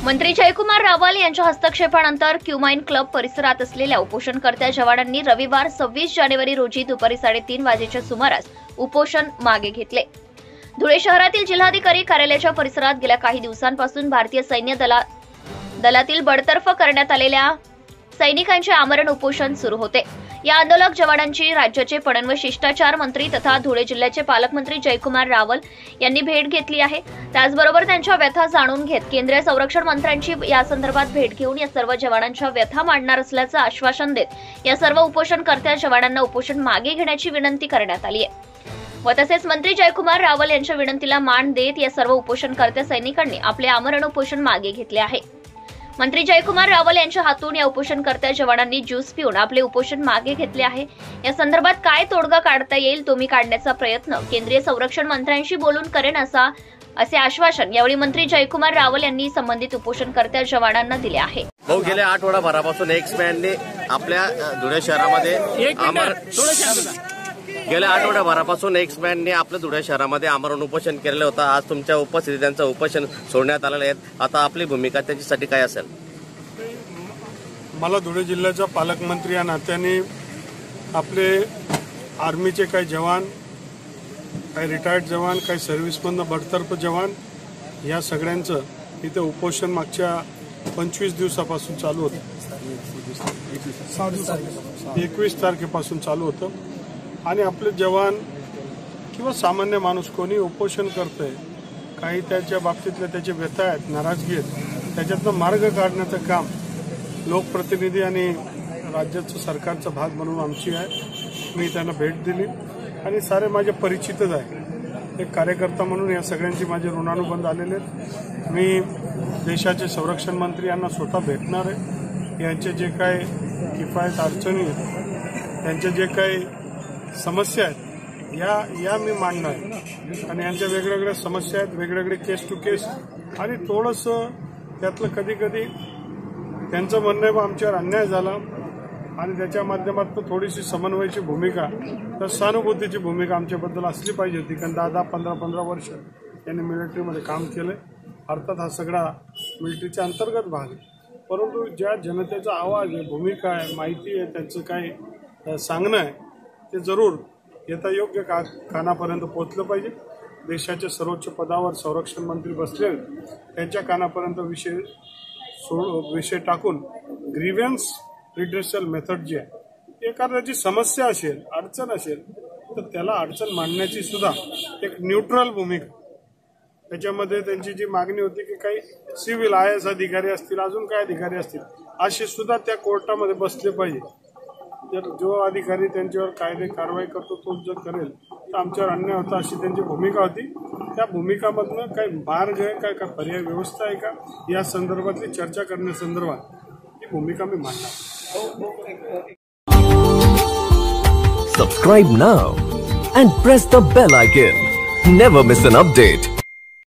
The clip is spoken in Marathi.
मंत्री जयकुमार रावल यांच्या हस्तक्षेपानंतर क्युमाइन क्लब परिसरात असलेल्या उपोषणकर्त्या जवानांनी रविवार 26 जानेवारी रोजी दुपारी 3:30 वाजेच्या सुमारास उपोषण मागे घेतले। धुळे शहरातील जिल्हाधिकारी कार्यालयाच्या परिसरात गेल्या काही दिवसांपासून भारतीय सैन्य दलातील बडतर्फ करण्यात आलेल्या सैनिकांचे आमरण उपोषण सुरू होते। या आंदोलक जवानांची राज्याचे पणन व शिष्टाचार मंत्री तथा धुळे जिल्ह्याचे पालकमंत्री जयकुमार रावल यांनी भेट घेतली आहे। त्याचबरोबर त्यांच्या व्यथा जाणून घेत केंद्रीय संरक्षण मंत्र्यांची या संदर्भात भेट घेऊन या सर्व जवानांच्या व्यथा मांडणार असल्याचं आश्वासन देत या सर्व उपोषणकर्त्या जवानांना उपोषण मागे घेण्याची विनंती करण्यात आली आहे व तसेच मंत्री जयकुमार रावल यांच्या विनंतीला मान देत या सर्व उपोषणकर्त्या सैनिकांनी आपले आमरण उपोषण मागे घेतले आहे। मंत्री जयकुमार रावल यांच्या हातून या उपोषणकर्त्या जवानांनी ज्यूस पिऊन आपले उपोषण मागे घेतले आहे। या संदर्भात काय तोडगा काढता येईल तो मी काढण्याचा प्रयत्न केंद्रीय संरक्षण मंत्र्यांशी बोलून करेन असे आश्वासन यावेळी मंत्री जयकुमार रावल यांनी संबंधित उपोषणकर्त्या जवानांना दिले आहे। गेल्या आठवडाभरापासून एक्समॅनने आपल्या धुळे शहरामध्ये आपल्या धुळे शहरामध्ये आमरण उपोषण केलेलं होतं। आज तुमच्या उपस्थितीत त्यांचं उपोषण सोडण्यात आलेलं आहे। आता आपली भूमिका त्याच्यासाठी काय असेल? मला धुळे जिल्ह्याचा पालकमंत्री या नात्याने आपले आर्मीचे काही जवान, काही रिटायर्ड जवान, काही सर्व्हिसमधनं बडतर्फ जवान या सगळ्यांचं इथे उपोषण मागच्या 25 दिवसापासून चालू होतं। 21 तारखेपासून चालू होतं आणि आपले जवान किंवा सामान्य माणूस कोणी उपोषण करतंय, काही त्याच्या बाबतीतल्या त्याचे व्यथा आहेत, नाराजगी आहेत, त्याच्यातनं मार्ग काढण्याचं काम लोकप्रतिनिधी आणि राज्याचं सरकारचा भाग म्हणून आमची आहे। मी त्यांना भेट दिली आणि सारे माझे परिचितच आहे। एक कार्यकर्ता म्हणून या सगळ्यांची माझे ऋणानुबंध आलेले आहेत। मी देशाचे संरक्षण मंत्री यांना स्वतः भेटणार आहे। यांचे जे काही किफायत अडचणी आहेत, त्यांचे जे काही समस्या आहेत या मी मांडणार आहे आणि यांच्या वेगवेगळ्या समस्या आहेत, वेगवेगळे केस टू केस आणि थोडंसं त्यातलं कधी कधी त्यांचं म्हणणं आहे आमच्यावर अन्याय झाला आणि त्याच्या माध्यमातून थोडीशी समन्वयाची भूमिका, तर सहानुभूतीची भूमिका आमच्याबद्दल असली पाहिजे होती। कारण 10-15 वर्ष त्यांनी मिलिटरीमध्ये काम केलं। अर्थात हा सगळा मिलिटरीच्या अंतर्गत भाग आहे, परंतु ज्या जनतेचा आवाज आहे, भूमिका आहे, माहिती आहे, त्यांचं काय सांगणं आहे ते जरूर येता योग्य कानापर्यंत पोहोचलं पाहिजे। देशाच्या सर्वोच्च पदावर संरक्षण मंत्री बसले, त्यांच्या कानापर्यंत विषय टाकून ग्रीव्हन्स रिड्रेसल मेथड जी आहे, एखाद्याची समस्या असेल, अडचण असेल तर त्याला अडचण मांडण्याची सुद्धा एक न्यूट्रल भूमिका। त्याच्यामध्ये त्यांची जी मागणी होती की काही सिव्हिल IAS अधिकारी असतील, अजून काय अधिकारी असतील, असे सुद्धा त्या कोर्टामध्ये बसले पाहिजे। जर जो अधिकारी त्यांच्यावर कायदे कारवाई करतो तो जर करेल तर आमच्यावर अन्याय होता, अशी त्यांची भूमिका होती। त्या भूमिकामधनं काही मार्ग आहे का, काय पर्याय व्यवस्था आहे का, या संदर्भातली चर्चा करण्यासंदर्भात ही भूमिका मी मांडणार। Subscribe now and press the bell icon. Never miss an update.